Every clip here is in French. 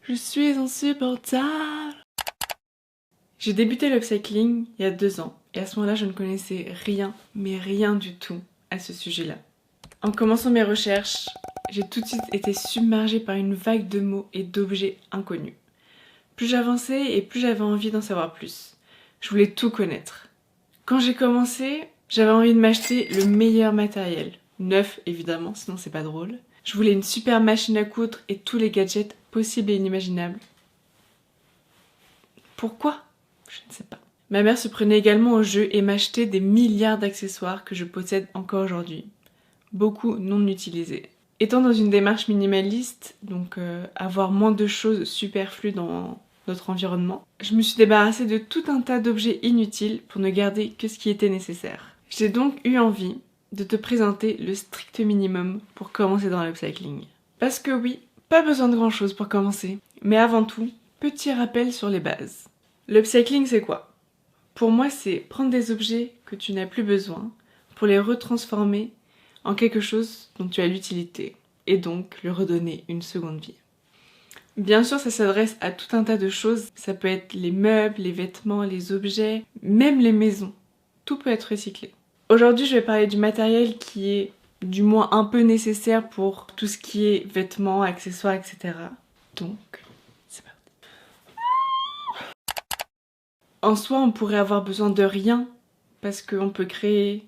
Je suis insupportable. J'ai débuté l'upcycling il y a 2 ans et à ce moment-là je ne connaissais rien, mais rien du tout à ce sujet-là. En commençant mes recherches, j'ai tout de suite été submergée par une vague de mots et d'objets inconnus. Plus j'avançais et plus j'avais envie d'en savoir plus. Je voulais tout connaître. Quand j'ai commencé, j'avais envie de m'acheter le meilleur matériel. Neuf évidemment, sinon c'est pas drôle. Je voulais une super machine à coudre et tous les gadgets possibles et inimaginables. Pourquoi ? Je ne sais pas. Ma mère se prenait également au jeu et m'achetait des milliards d'accessoires que je possède encore aujourd'hui. Beaucoup non utilisés. Étant dans une démarche minimaliste, donc avoir moins de choses superflues dans notre environnement, je me suis débarrassée de tout un tas d'objets inutiles pour ne garder que ce qui était nécessaire. J'ai donc eu envie de te présenter le strict minimum pour commencer dans l'upcycling. Parce que oui, pas besoin de grand chose pour commencer, mais avant tout, petit rappel sur les bases. L'upcycling c'est quoi ? Pour moi c'est prendre des objets que tu n'as plus besoin pour les retransformer en quelque chose dont tu as l'utilité et donc le redonner une seconde vie. Bien sûr, ça s'adresse à tout un tas de choses. Ça peut être les meubles, les vêtements, les objets, même les maisons. Tout peut être recyclé. Aujourd'hui, je vais parler du matériel qui est du moins un peu nécessaire pour tout ce qui est vêtements, accessoires, etc. Donc, c'est parti. En soi, on pourrait avoir besoin de rien parce qu'on peut créer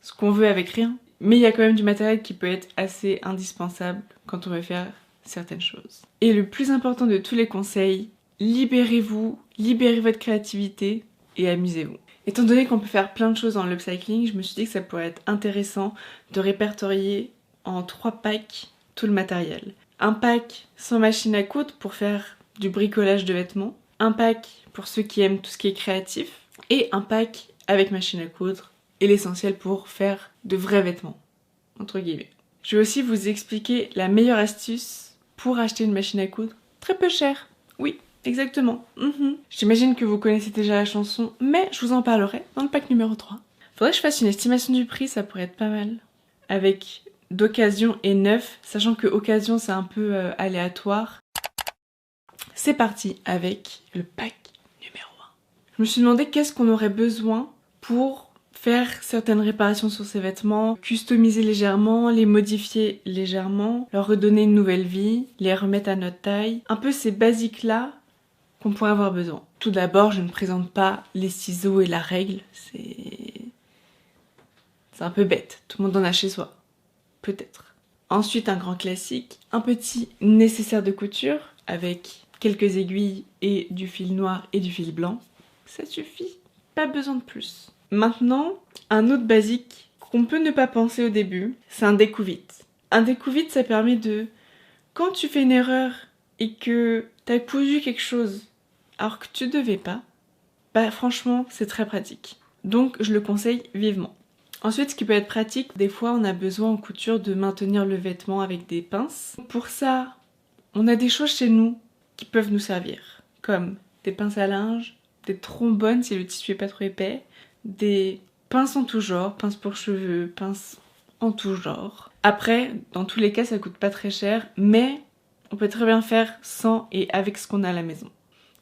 ce qu'on veut avec rien. Mais il y a quand même du matériel qui peut être assez indispensable quand on veut faire certaines choses. Et le plus important de tous les conseils, libérez-vous, libérez votre créativité et amusez-vous. Étant donné qu'on peut faire plein de choses dans l'upcycling, je me suis dit que ça pourrait être intéressant de répertorier en 3 packs tout le matériel. Un pack sans machine à coudre pour faire du bricolage de vêtements, un pack pour ceux qui aiment tout ce qui est créatif, et un pack avec machine à coudre et l'essentiel pour faire de vrais vêtements, entre guillemets. Je vais aussi vous expliquer la meilleure astuce pour acheter une machine à coudre très peu chère. Oui, exactement. J'imagine que vous connaissez déjà la chanson, mais je vous en parlerai dans le pack numéro 3. Faudrait que je fasse une estimation du prix, ça pourrait être pas mal. Avec d'occasion et neuf, sachant que occasion c'est un peu aléatoire. C'est parti avec le pack numéro 1. Je me suis demandé qu'est-ce qu'on aurait besoin pour faire certaines réparations sur ces vêtements, customiser légèrement, les modifier légèrement, leur redonner une nouvelle vie, les remettre à notre taille. Un peu ces basiques-là qu'on pourrait avoir besoin. Tout d'abord, je ne présente pas les ciseaux et la règle, c'est un peu bête, tout le monde en a chez soi. Peut-être. Ensuite, un grand classique, un petit nécessaire de couture avec quelques aiguilles et du fil noir et du fil blanc. Ça suffit, pas besoin de plus. Maintenant, un autre basique qu'on peut ne pas penser au début, c'est un découvite. Un découvite, ça permet de... Quand tu fais une erreur et que t'as cousu quelque chose alors que tu devais pas, bah franchement, c'est très pratique. Donc, je le conseille vivement. Ensuite, ce qui peut être pratique, des fois, on a besoin en couture de maintenir le vêtement avec des pinces. Pour ça, on a des choses chez nous qui peuvent nous servir, comme des pinces à linge, des trombones si le tissu est pas trop épais, des pinces en tout genre, pinces pour cheveux, pinces en tout genre. Après, dans tous les cas, ça coûte pas très cher, mais on peut très bien faire sans et avec ce qu'on a à la maison.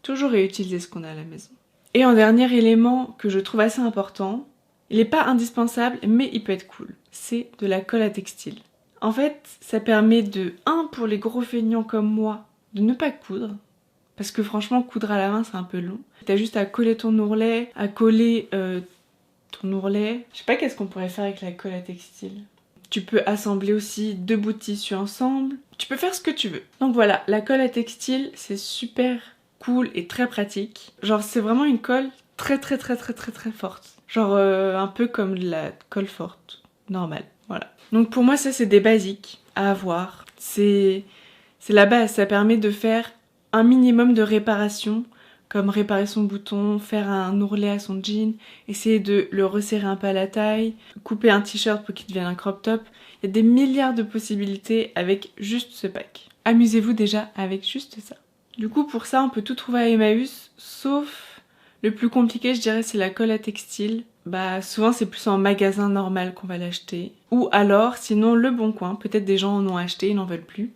Toujours réutiliser ce qu'on a à la maison. Et en dernier élément que je trouve assez important, il n'est pas indispensable, mais il peut être cool, c'est de la colle à textile. En fait, ça permet de, pour les gros feignants comme moi, de ne pas coudre, parce que franchement, coudre à la main, c'est un peu long. T'as juste à coller ton ourlet, à coller ton ourlet. Je sais pas qu'est-ce qu'on pourrait faire avec la colle à textile. Tu peux assembler aussi 2 bouts de tissu ensemble. Tu peux faire ce que tu veux. Donc voilà, la colle à textile, c'est super cool et très pratique. Genre, c'est vraiment une colle très forte. Genre un peu comme de la colle forte, normale. Voilà. Donc pour moi, ça, c'est des basiques à avoir. C'est la base, ça permet de faire un minimum de réparation, comme réparer son bouton, faire un ourlet à son jean, essayer de le resserrer un peu à la taille, couper un t-shirt pour qu'il devienne un crop top. Il y a des milliards de possibilités avec juste ce pack. Amusez-vous déjà avec juste ça. Du coup, pour ça, on peut tout trouver à Emmaüs, sauf le plus compliqué, je dirais, c'est la colle à textile. bah souvent c'est plus en magasin normal qu'on va l'acheter. Ou alors, sinon Le Bon Coin, peut-être des gens en ont acheté, ils n'en veulent plus.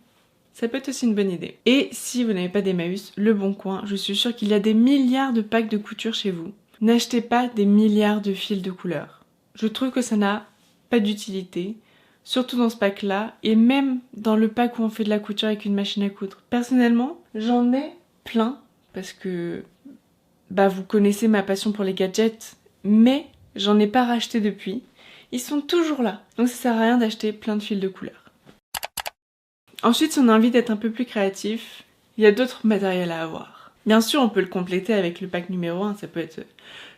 Ça peut être aussi une bonne idée. Et si vous n'avez pas d'Emmaüs, Le Bon Coin, je suis sûre qu'il y a des milliards de packs de couture chez vous. N'achetez pas des milliards de fils de couleurs. Je trouve que ça n'a pas d'utilité, surtout dans ce pack-là, et même dans le pack où on fait de la couture avec une machine à coudre. Personnellement, j'en ai plein, parce que bah vous connaissez ma passion pour les gadgets, mais j'en ai pas racheté depuis. Ils sont toujours là, donc ça sert à rien d'acheter plein de fils de couleurs. Ensuite, si on a envie d'être un peu plus créatif, il y a d'autres matériels à avoir. Bien sûr, on peut le compléter avec le pack numéro 1, ça peut être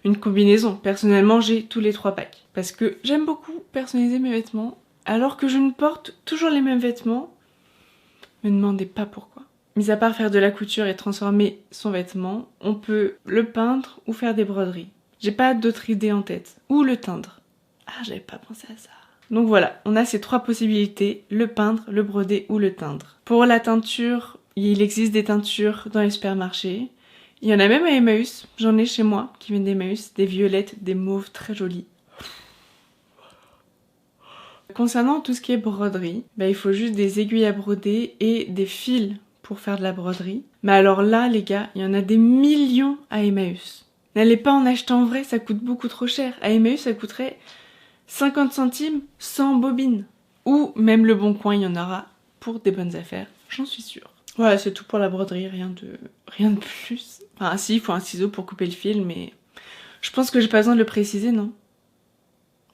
une combinaison. Personnellement, j'ai tous les 3 packs. Parce que j'aime beaucoup personnaliser mes vêtements, alors que je ne porte toujours les mêmes vêtements. Me demandez pas pourquoi. Mis à part faire de la couture et transformer son vêtement, on peut le peindre ou faire des broderies. J'ai pas d'autre idée en tête. Ou le teindre. Ah, j'avais pas pensé à ça. Donc voilà, on a ces 3 possibilités, le peindre, le broder ou le teindre. Pour la teinture, il existe des teintures dans les supermarchés. Il y en a même à Emmaüs, j'en ai chez moi qui viennent d'Emmaüs, des violettes, des mauves très jolies. Concernant tout ce qui est broderie, il faut juste des aiguilles à broder et des fils pour faire de la broderie. Mais alors là, les gars, il y en a des millions à Emmaüs. N'allez pas en acheter en vrai, ça coûte beaucoup trop cher. À Emmaüs, ça coûterait 50 centimes sans bobine. Ou même Le Bon Coin, il y en aura pour des bonnes affaires, j'en suis sûre. Voilà, c'est tout pour la broderie, rien de plus. Enfin, si, il faut un ciseau pour couper le fil, mais je pense que j'ai pas besoin de le préciser, non?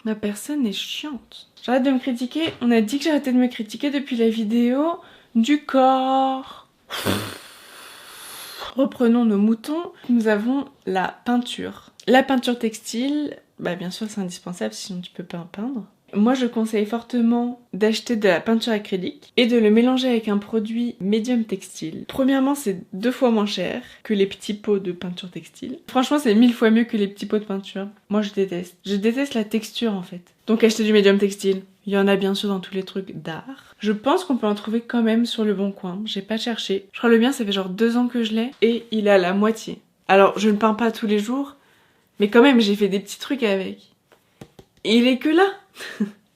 Ma personne est chiante. J'arrête de me critiquer. On a dit que j'arrêtais de me critiquer depuis la vidéo du corps. Reprenons nos moutons. Nous avons la peinture. La peinture textile, bien sûr c'est indispensable, sinon tu peux pas en peindre. Moi je conseille fortement d'acheter de la peinture acrylique et de le mélanger avec un produit médium textile. Premièrement, c'est 2 fois moins cher que les petits pots de peinture textile. Franchement, c'est 1000 fois mieux que les petits pots de peinture. Moi je déteste. Je déteste la texture en fait. Donc achetez du médium textile. Il y en a bien sûr dans tous les trucs d'art. Je pense qu'on peut en trouver quand même sur Le Bon Coin. J'ai pas cherché. Je crois le mien, ça fait genre 2 ans que je l'ai et il est à la moitié. Alors je ne peins pas tous les jours, mais quand même j'ai fait des petits trucs avec. Et il est que là.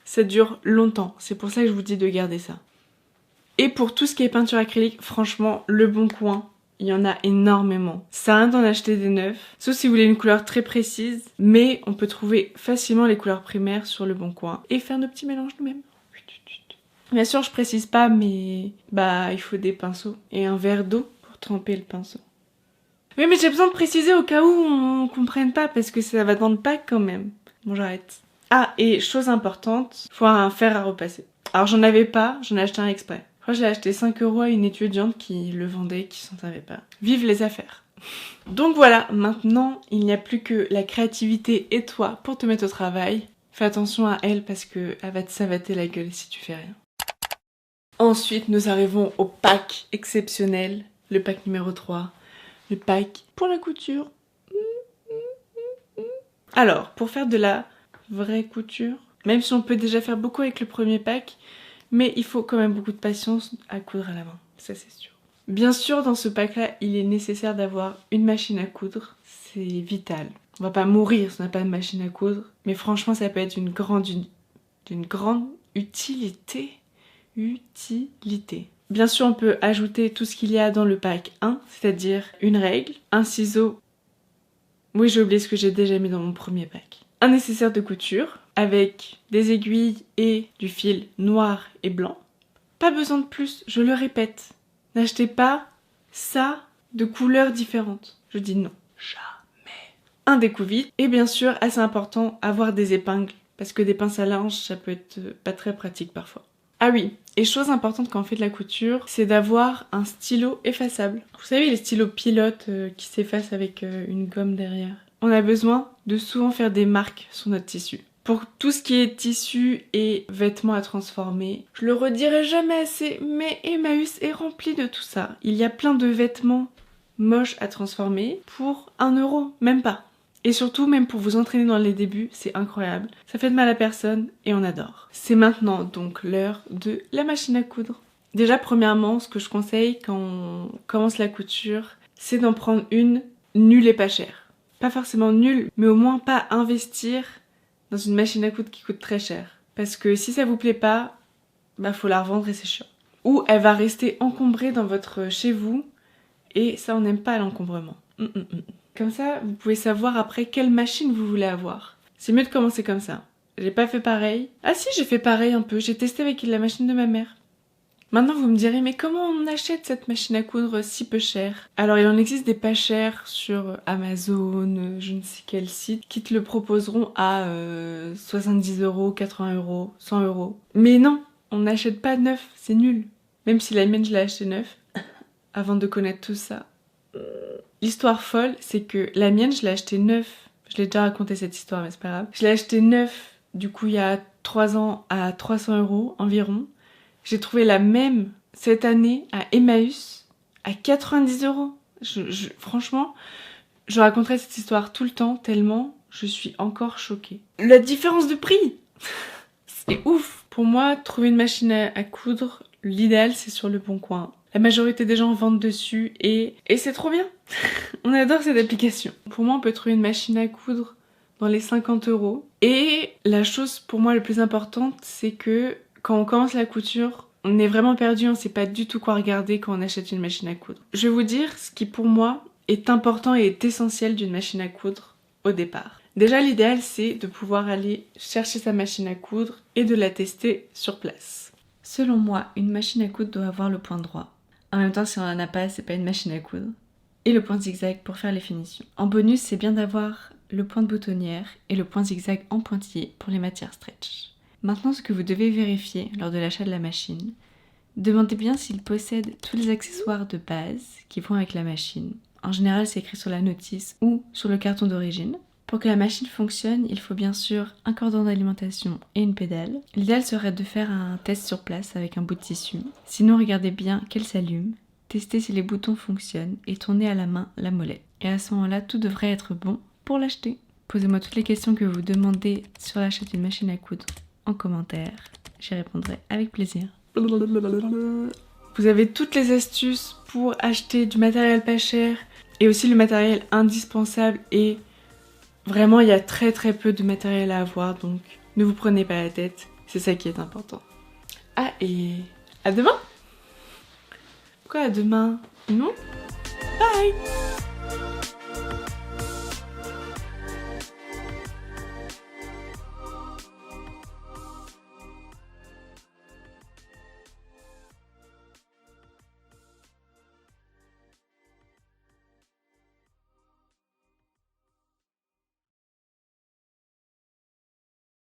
Ça dure longtemps, c'est pour ça que je vous dis de garder ça. Et pour tout ce qui est peinture acrylique, franchement, Le Bon Coin, il y en a énormément. Ça sert à rien d'en acheter des neufs, sauf si vous voulez une couleur très précise, mais on peut trouver facilement les couleurs primaires sur Le Bon Coin et faire nos petits mélanges nous-mêmes. Bien sûr, je précise pas, mais il faut des pinceaux et un verre d'eau pour tremper le pinceau. Oui, mais j'ai besoin de préciser au cas où on comprenne pas, parce que ça va dans le pack quand même. Bon, j'arrête. Ah, et chose importante, faut un fer à repasser. Alors j'en avais pas, j'en ai acheté un exprès. Je crois que j'ai acheté 5 € à une étudiante qui le vendait, qui s'en savait pas. Vive les affaires. Donc voilà, maintenant, il n'y a plus que la créativité et toi pour te mettre au travail. Fais attention à elle parce que elle va te savater la gueule si tu fais rien. Ensuite, nous arrivons au pack exceptionnel, le pack numéro 3, le pack pour la couture. Alors, pour faire de la vraie couture, même si on peut déjà faire beaucoup avec le premier pack, mais il faut quand même beaucoup de patience à coudre à la main, ça c'est sûr. Bien sûr, dans ce pack-là, il est nécessaire d'avoir une machine à coudre, c'est vital. On va pas mourir si on n'a pas de machine à coudre, mais franchement, ça peut être d'une grande utilité. Bien sûr, on peut ajouter tout ce qu'il y a dans le pack 1, c'est-à-dire une règle, un ciseau. Oui, j'ai oublié ce que j'ai déjà mis dans mon premier pack. Un nécessaire de couture avec des aiguilles et du fil noir et blanc. Pas besoin de plus, je le répète. N'achetez pas ça de couleurs différentes. Je dis non, jamais. Un découvite et bien sûr, assez important, avoir des épingles parce que des pinces à linge, ça peut être pas très pratique parfois. Ah oui, et chose importante quand on fait de la couture, c'est d'avoir un stylo effaçable. Vous savez, les stylos pilotes qui s'effacent avec une gomme derrière. On a besoin de souvent faire des marques sur notre tissu. Pour tout ce qui est tissu et vêtements à transformer, je le redirai jamais assez, mais Emmaüs est rempli de tout ça. Il y a plein de vêtements moches à transformer pour 1 €, même pas. Et surtout, même pour vous entraîner dans les débuts, c'est incroyable. Ça fait de mal à personne et on adore. C'est maintenant donc l'heure de la machine à coudre. Déjà, premièrement, ce que je conseille quand on commence la couture, c'est d'en prendre une nulle et pas chère. pas forcément nul, mais au moins pas investir dans une machine à coudre qui coûte très cher. Parce que si ça vous plaît pas, bah faut la revendre et c'est chiant. Ou elle va rester encombrée dans votre chez vous, et ça on n'aime pas l'encombrement. Comme ça, vous pouvez savoir après quelle machine vous voulez avoir. C'est mieux de commencer comme ça. J'ai pas fait pareil. Ah si, j'ai fait pareil un peu, j'ai testé avec la machine de ma mère. Maintenant vous me direz, mais comment on achète cette machine à coudre si peu chère? Alors il en existe des pas chers sur Amazon, je ne sais quel site, qui te le proposeront à 70 €, 80 €, 100 €. Mais non, on n'achète pas neuf, c'est nul. Même si la mienne je l'ai acheté neuf, avant de connaître tout ça. L'histoire folle, c'est que la mienne je l'ai acheté neuf. Je l'ai déjà raconté cette histoire, mais c'est pas grave. Je l'ai acheté neuf, du coup il y a 3 ans à 300 € environ. J'ai trouvé la même cette année à Emmaüs à 90 €. Franchement, je raconterai cette histoire tout le temps tellement je suis encore choquée. La différence de prix, c'est ouf. Pour moi, trouver une machine à coudre, l'idéal c'est sur Le Bon Coin. La majorité des gens vendent dessus et c'est trop bien. On adore cette application. Pour moi, on peut trouver une machine à coudre dans les 50 €. Et la chose pour moi la plus importante, c'est que quand on commence la couture, on est vraiment perdu, on sait pas du tout quoi regarder quand on achète une machine à coudre. Je vais vous dire ce qui pour moi est important et est essentiel d'une machine à coudre au départ. Déjà l'idéal c'est de pouvoir aller chercher sa machine à coudre et de la tester sur place. Selon moi, une machine à coudre doit avoir le point droit. En même temps, si on en a pas, c'est pas une machine à coudre. Et le point zigzag pour faire les finitions. En bonus, c'est bien d'avoir le point de boutonnière et le point zigzag en pointillé pour les matières stretch. Maintenant, ce que vous devez vérifier lors de l'achat de la machine, demandez bien s'il possède tous les accessoires de base qui vont avec la machine. En général, c'est écrit sur la notice ou sur le carton d'origine. Pour que la machine fonctionne, il faut bien sûr un cordon d'alimentation et une pédale. L'idéal serait de faire un test sur place avec un bout de tissu. Sinon, regardez bien qu'elle s'allume, testez si les boutons fonctionnent et tournez à la main la molette. Et à ce moment-là, tout devrait être bon pour l'acheter. Posez-moi toutes les questions que vous demandez sur l'achat d'une machine à coudre en commentaire. J'y répondrai avec plaisir. Vous avez toutes les astuces pour acheter du matériel pas cher et aussi le matériel indispensable et vraiment il y a très peu de matériel à avoir donc ne vous prenez pas la tête, c'est ça qui est important. Ah et à demain? Pourquoi à demain? Non? Bye!